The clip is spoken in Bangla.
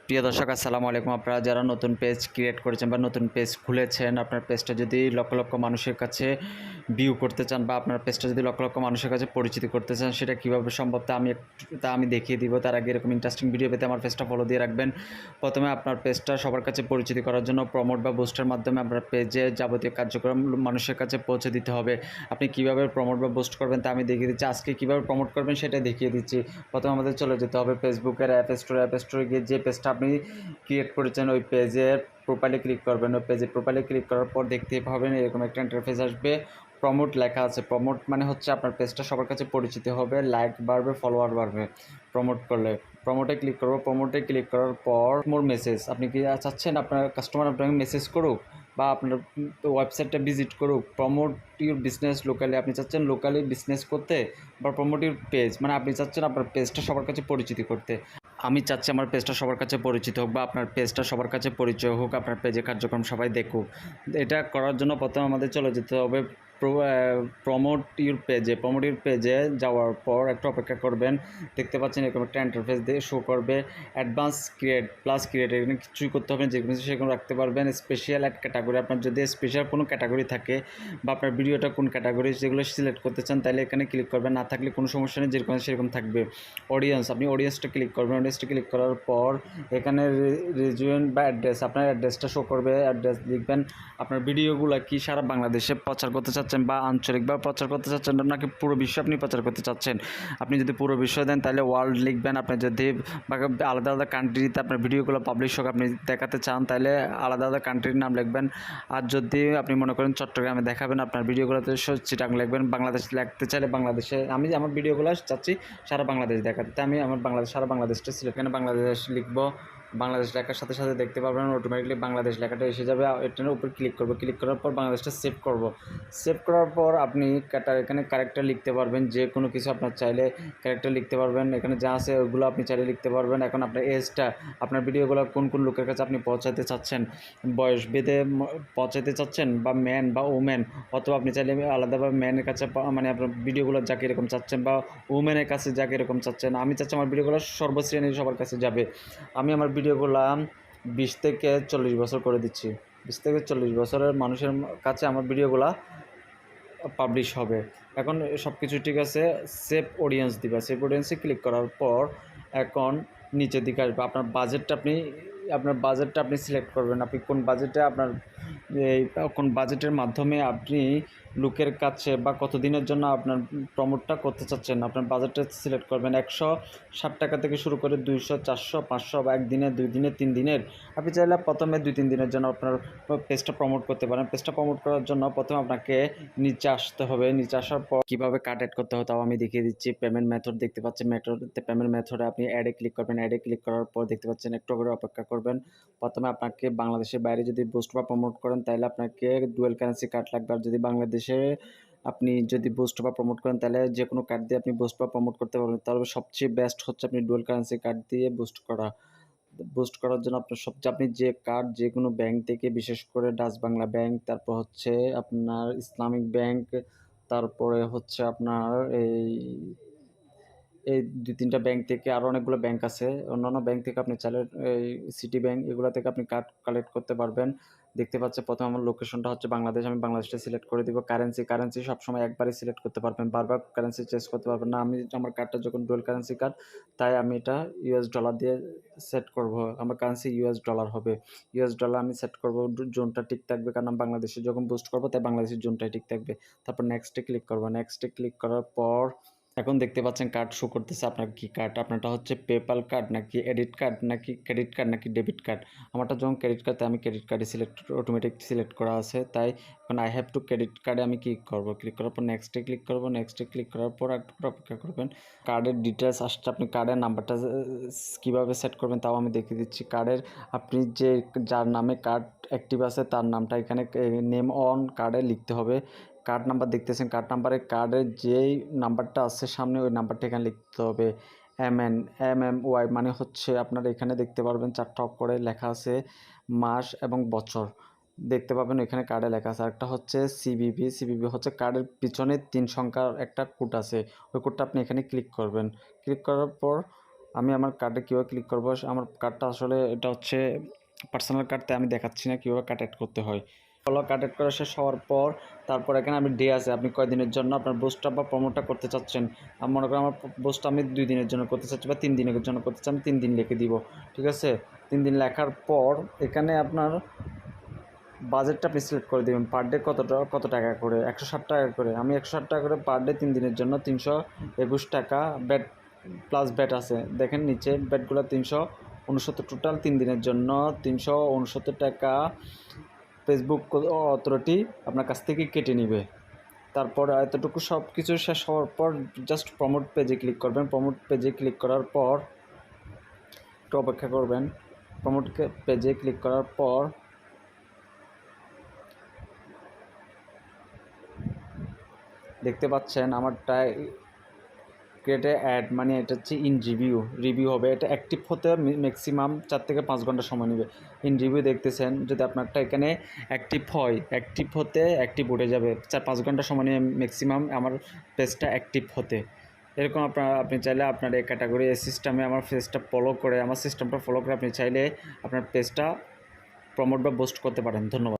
প্রিয় দর্শক আসসালামু আলাইকুম। আপনারা যারা নতুন পেজ ক্রিয়েট করেছেন বা নতুন পেজ খুলেছেন, আপনার পেজটা যদি লক্ষ লক্ষ মানুষের কাছে ভিউ করতে চান বা আপনার পেজটা যদি লক্ষ লক্ষ মানুষের কাছে পরিচিতি করতে চান, সেটা কীভাবে সম্ভব তা আমি দেখিয়ে দিব। তার আগে এরকম ইন্টারেস্টিং ভিডিও পেতে আমার পেজটা ফলো দিয়ে রাখবেন। প্রথমে আপনার পেজটা সবার কাছে পরিচিতি করার জন্য প্রমোট বা বুস্টের মাধ্যমে আপনার পেজে যাবতীয় কার্যক্রম মানুষের কাছে পৌঁছে দিতে হবে। আপনি কীভাবে প্রমোট বা বুস্ট করবেন তা আমি দেখিয়ে দিচ্ছি। আজকে কীভাবে প্রমোট করবেন সেটা দেখিয়ে দিচ্ছি। প্রথমে আমাদের চলে যেতে হবে ফেসবুকের অ্যাপ স্টোরে গিয়ে যে পেজটা আপনি ক্রিয়েট করেছেন ওই পেজের প্রোফাইলে ক্লিক করবেন। ওই পেজে প্রোফাইলে ক্লিক করার পর দেখতেই পাবেন এরকম একটা ইন্টারফেস আসবে। প্রমোট লেখা আছে। প্রমোট মানে হচ্ছে আপনার পেজটা সবার কাছে পরিচিত হবে, লাইক বাড়বে, ফলোয়ার বাড়বে প্রমোট করলে। প্রমোটে ক্লিক করবো। প্রমোটে ক্লিক করার পর মোর মেসেজ, আপনি কি চাচ্ছেন আপনার কাস্টমার আপনাকে মেসেজ করুক বা আপনার ওয়েবসাইটটা ভিজিট করুক? প্রমোট ইউর বিজনেস লোকালি, আপনি চাচ্ছেন লোকালি বিজনেস করতে, বা প্রমোট ইউর পেজ মানে আপনি চাচ্ছেন আপনার পেজটা সবার কাছে পরিচিতি করতে। আমি চাচ্ছি আমার পেজটা সবার কাছে পরিচিত হোক বা আপনার পেজটা সবার কাছে পরিচয় হোক, আপনার পেজের কার্যক্রম সবাই দেখুক। এটা করার জন্য প্রথমে আমাদের চলে যেতে হবে প্রমোট ইউর পেজে যাওয়ার পর একটু অপেক্ষা করবেন। দেখতে পাচ্ছেন এরকম একটা ইন্টারফেস দিয়ে শো করবে। অ্যাডভান্স ক্রিয়েট এখানে কিছুই করতে হবে না, যে কোনো সেরকম রাখতে পারবেন। স্পেশাল অ্যাড ক্যাটাগরি, আপনার যদি স্পেশাল কোনো ক্যাটাগরি থাকে বা আপনার ভিডিওটা কোন ক্যাটাগরি যেগুলো সিলেক্ট করতে চান তাহলে এখানে ক্লিক করবেন, না থাকলে কোনো সমস্যা নেই, যেরকম সেরকম থাকবে। অডিয়েন্স, আপনি অডিয়েন্সটা ক্লিক করবেন। অডিয়েন্সটা ক্লিক করার পর এখানে রিজিয়ন বা অ্যাড্রেস, আপনার অ্যাড্রেসটা শো করবে। অ্যাড্রেস লিখবেন। আপনার ভিডিওগুলো কি সারা বাংলাদেশে প্রচার করতে চাচ্ছেন বা আঞ্চলিকভাবে প্রচার করতে চাচ্ছেন, নাকি পুরো বিশ্বে আপনি প্রচার করতে চাচ্ছেন? আপনি যদি পুরো বিশ্ব দেন তাহলে ওয়ার্ল্ড লিখবেন। আপনি যদি আলাদা আলাদা কান্ট্রিতে আপনার ভিডিওগুলো পাবলিশ হোক আপনি দেখাতে চান তাহলে আলাদা আলাদা কান্ট্রির নাম লিখবেন। আর যদি আপনি মনে করেন চট্টগ্রামে দেখাবেন আপনার ভিডিওগুলোতে, চিটাং লিখবেন। বাংলাদেশ লিখতে চাইলে বাংলাদেশে, আমি আমার ভিডিওগুলো চাচ্ছি সারা বাংলাদেশ দেখাতে, তাই আমি আমার সারা বাংলাদেশটা সিলেক্ট, এখানে বাংলাদেশ লিখবো। বাংলাদেশ লেখার সাথে সাথে দেখতে পারবেন অটোমেটিকলি বাংলাদেশ লেখাটা এসে যাবে। এটার উপর ক্লিক করবো। ক্লিক করার পর বাংলাদেশটা সেভ করব। সেভ করার পর আপনি এখানে ক্যারেক্টার লিখতে পারবেন, যে কোনো কিছু আপনার চাইলে ক্যারেক্টার লিখতে পারবেন। এখানে যা আছে ওগুলো আপনি চাইলে লিখতে পারবেন। এখন আপনার এজটা, আপনার ভিডিওগুলো কোন কোন লোকের কাছে আপনি পৌঁছাতে চাচ্ছেন, বয়স ভেদে পৌঁছাতে চাচ্ছেন বা ম্যান বা ওম্যান, অথবা আপনি চাইলে আলাদাভাবে ম্যানের কাছে মানে আপনার ভিডিওগুলো যাকে এরকম চাচ্ছেন বা ওমেনের কাছে যাকে এরকম চাচ্ছেন। আমি চাচ্ছি আমার ভিডিওগুলো সর্বশ্রেণীর সবার কাছে যাবে। আমি আমার ভিডিওগুলো 20 থেকে 40 বছর করে দিচ্ছি। 20 থেকে 40 বছরের মানুষের কাছে আমার ভিডিওগুলো পাবলিশ হবে। এখন সব কিছু ঠিক আছে। সেভ অডিয়েন্স দিবা। সেভ অডিয়েন্সে ক্লিক করার পর এখন নিচের দিকে আসবে। আপনার বাজেটটা আপনি সিলেক্ট করবেন। আপনি কোন বাজেটে আপনার কোন বাজেটের মাধ্যমে আপনি লোকের কাছে বা কতদিনের জন্য আপনার প্রমোটটা করতে চাচ্ছেন, আপনার বাজেটটা সিলেক্ট করবেন। 160 টাকা থেকে শুরু করে 200, 400, 500 বা 1 দিনের, 2 দিনের, 3 দিনের। আপনি চাইলে প্রথমে 2-3 দিনের জন্য আপনার পেজটা প্রমোট করতে পারেন। পেজটা প্রমোট করার জন্য প্রথমে আপনাকে নিচে আসতে হবে। নিচে আসার পর কীভাবে কার্ড অ্যাড করতে হয় তাও আমি দেখিয়ে দিচ্ছি। পেমেন্ট মেথড দেখতে পাচ্ছেন। পেমেন্ট মেথডে আপনি অ্যাডে ক্লিক করবেন। অ্যাডে ক্লিক করার পর দেখতে পাচ্ছেন একটু করে অপেক্ষা করবেন। প্রথমে আপনাকে বাংলাদেশের বাইরে যদি বুস্ট বা প্রমোট করেন তাহলে আপনাকে ডুয়াল কারেন্সি কার্ড লাগবে। আর যদি বাংলাদেশে আপনি যদি বুস্ট বা প্রমোট করেন তাহলে যে কোনো কার্ড দিয়ে আপনি বুস্ট বা প্রমোট করতে পারবেন। তবে সবচেয়ে বেস্ট হচ্ছে আপনি ডুয়াল কারেন্সি কার্ড দিয়ে বুস্ট করার জন্য আপনার সবচেয়ে, আপনি যে কার্ড যে কোনো ব্যাংক থেকে, বিশেষ করে ডাচ বাংলা ব্যাংক, তারপর হচ্ছে আপনার ইসলামিক ব্যাংক, তারপরে হচ্ছে আপনার এই 2-3টা ব্যাংক থেকে, আরও অনেকগুলো ব্যাংক আছে, অন্যান্য ব্যাংক থেকে আপনি চাইলে এই সিটি ব্যাংক এগুলো থেকে আপনি কার্ড কালেক্ট করতে পারবেন। দেখতে পাচ্ছেন প্রথমে আমার লোকেশনটা হচ্ছে বাংলাদেশ, আমি বাংলাদেশটা সিলেক্ট করে দিব। কারেন্সি সবসময় একবারই সিলেক্ট করতে পারবেন, বারবার কারেন্সি চেঞ্জ করতে পারবেন না। আমার কার্ডটা যখন ডুয়াল কারেন্সি কার্ড, তাই আমি এটা ইউএস ডলার দিয়ে সেট করব। আমার কারেন্সি ইউএস ডলার হবে। ইউএস ডলার আমি সেট করব, জোনটা ঠিক থাকবে, কারণ আমি বাংলাদেশে যখন বুস্ট করবো তাই বাংলাদেশের জোনটাই ঠিক থাকবে। তারপর নেক্সটে ক্লিক করব। নেক্সটে ক্লিক করার পর এখন দেখতে পাচ্ছেন কার্ড শো করতেছে। আপনার কি কার্ড? আপনারটা হচ্ছে পেপ্যাল কার্ড নাকি এডিট কার্ড নাকি ক্রেডিট কার্ড নাকি ডেবিট কার্ড? আমারটা যখন ক্রেডিট কার্ড, তাই আমি ক্রেডিট কার্ডে অটোমেটিক সিলেক্ট করা আছে, তাই এখন আই হ্যাভ টু ক্রেডিট কার্ডে আমি ক্লিক করব। ক্লিক করার পর নেক্সটে ক্লিক করব। নেক্সটে ক্লিক করার পর একটু অপেক্ষা করবেন। কার্ডের ডিটেলস আসছে। আপনি কার্ডের নাম্বারটা কীভাবে সেট করবেন তাও আমি দেখিয়ে দিচ্ছি। কার্ডের আপনি যার নামে কার্ড অ্যাক্টিভ আছে তার নামটা এখানে নেম অন কার্ডে লিখতে হবে। কার্ড নাম্বার দেখতেছেন, কার্ডের যেই নাম্বারটা আছে সামনে ওই নাম্বারটা এখানে লিখতে হবে। MMY মানে হচ্ছে আপনার এখানে দেখতে পারবেন 4টা অক্ষরে লেখা আছে মাস এবং বছর, দেখতে পাবেন এখানে কার্ডে লেখা আছে। আরেকটা হচ্ছে সিবিবি হচ্ছে কার্ডের পিছনে 3 সংখ্যার একটা কোড আছে, ওই কোডটা আপনি এখানে ক্লিক করবেন। ক্লিক করার পর আমি আমার কার্ডে কীভাবে ক্লিক করবো, আমার কার্ডটা আসলে এটা হচ্ছে পার্সোনাল কার্ড, তাই আমি দেখাচ্ছি না কীভাবে কার্ড অ্যাড করতে হয়। কার্ড অ্যাড করা শেষ হওয়ার পর তারপর এখানে আমি ডে আছে, আপনি কয়দিনের জন্য আপনার বুস্টটা বা প্রমোটটা করতে চাচ্ছেন। আমি মনে করেন আমার বুস্টটা আমি 2 দিনের জন্য করতে চাচ্ছি বা 3 দিনের জন্য করতে চাচ্ছি, আমি 3 দিন লিখে দিব। ঠিক আছে, 3 দিন লেখার পর এখানে আপনার বাজেটটা আপনি সিলেক্ট করে দেবেন। পার ডে কত টাকা করে, 160 টাকা করে। আমি 160 টাকা করে পার ডে 3 দিনের জন্য 321 টাকা ব্যাট প্লাস ব্যাট আছে, দেখেন নিচে ব্যাটগুলো 369 টোটাল 3 দিনের জন্য 369 টাকা ফেসবুক অথরিটি আপনার কাছ থেকে কেটে নেবে। তারপর এতটুকু সব কিছু শেষ হওয়ার পর জাস্ট প্রমোট পেজে ক্লিক করবেন। প্রমোট পেজে ক্লিক করার পর একটু অপেক্ষা করবেন। প্রমোট পেজে ক্লিক করার পর দেখতে পাচ্ছেন আমারটায় ক্রিয়েটে অ্যাড, মানে এটা হচ্ছে ইন রিভিউ হবে। এটা অ্যাক্টিভ হতে ম্যাক্সিমাম 4 থেকে 5 ঘন্টা সময় নেবে। ইন রিভিউ দেখতেছেন, যদি আপনারটা এখানে অ্যাক্টিভ হয়, অ্যাক্টিভ হতে অ্যাক্টিভ উঠে যাবে। 4-5 ঘন্টা সময় নিয়ে ম্যাক্সিমাম আমার পেজটা অ্যাক্টিভ হতে। এরকম আপনি চাইলে আপনার এই ক্যাটাগরি এই সিস্টেমে আমার পেজটা ফলো করে, আমার সিস্টেমটা ফলো করে আপনি চাইলে আপনার পেজটা প্রমোট বা বুস্ট করতে পারেন। ধন্যবাদ।